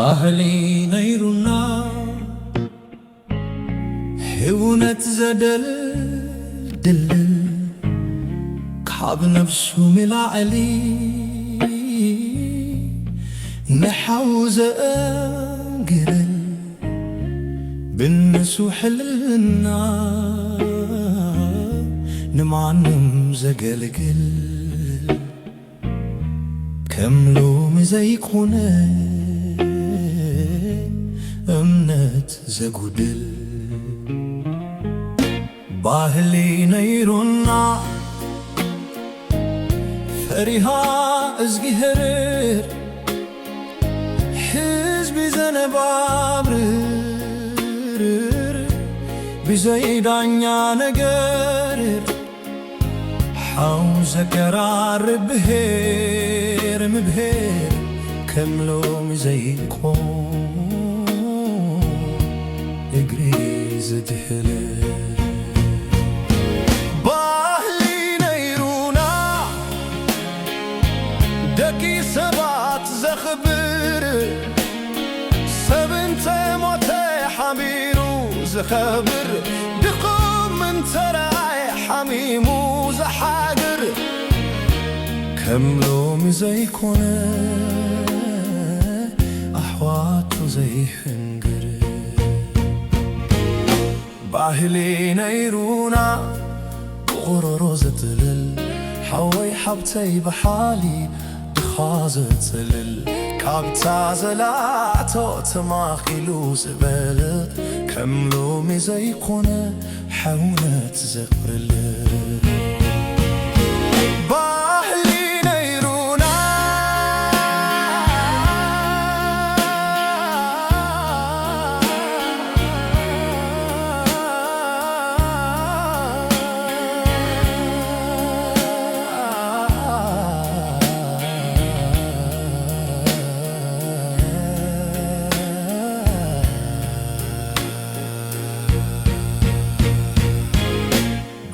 ባህሊ ነይሩና ሕውነት ዘደልድል ካብ ነፍሱ ሚላዕሊ ንሓው ዘአንግረል ብንሱ ሕልና ንማንም ዘገልግል ከም ሎሚ ዘይኮነ እምነት ዘጉድል ባህሊ ነይሩና ፈሪሃ እዝጊህርር ሕዝቢ ዘነባብር ብዘይ ዳኛ ነገር ሓው ዘቀራርብ ብሄር ምብሄር ከም ሎሚ ዘይኮን እግሪ ዘድህል ባህሊ ነይሩና ደቂ ሰባት ዘኽብር ሰብ እንተሞተ ሓቢሩ ዝኸብር ድኹም እንተረኣየ ሓሚሙ ዘሓግር ከም ሎሚ ዘይኮነ ኣሕዋቱ ዘይሕንግር ባህሊ ነይሩና ቆሮሮ ዘጥልል ሓወይ ሓብተይ በሓሊ ድኻ ዘጽልል ካብታ ዘላእቶ ተማኺሉ ዝበልጥ ከም ሎሚ ዘይኮነ ሓውነት ዘቕርል ባህሊ ነይሩና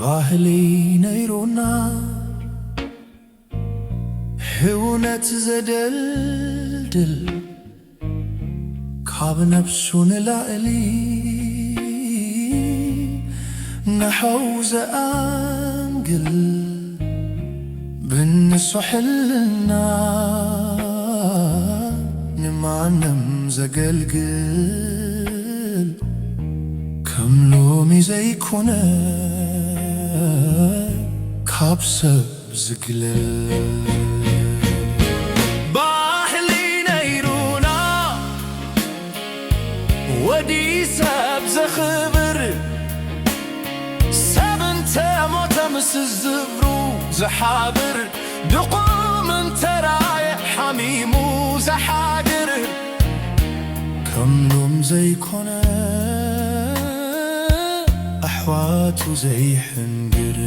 ባህሊ ነይሩና ሕውነት ዘደልድል ካብ ነፍሱ ንላዕሊ ንሓው ዘአንግል ብንሱ ሕልና ንማንም ዘገልግል ከም ሎሚ ዘይኮነ ካብ ሰብ ዝግለል ባህሊ ነይሩና ወዲ ሰብ ዘኽብር ሰብ እንተሞተ ምስ ዝብሩ ዘሓብር ድኹም እንተረኣየ ሓሚሙ ዘሓግር ከም ሎሚ ዘይኮነ ኣሕዋቱ ዘይሕንግር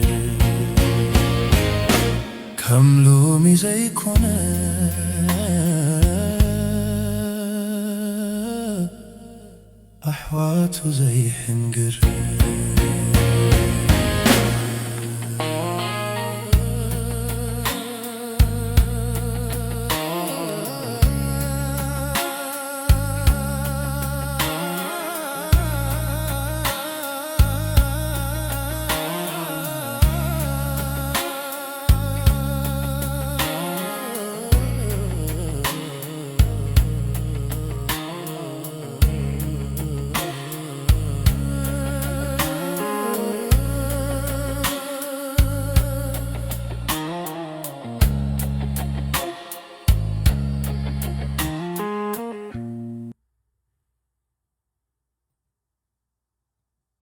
ከም ሎሚ ዘይኮነ ኣሕዋቱ ዘይሕንግር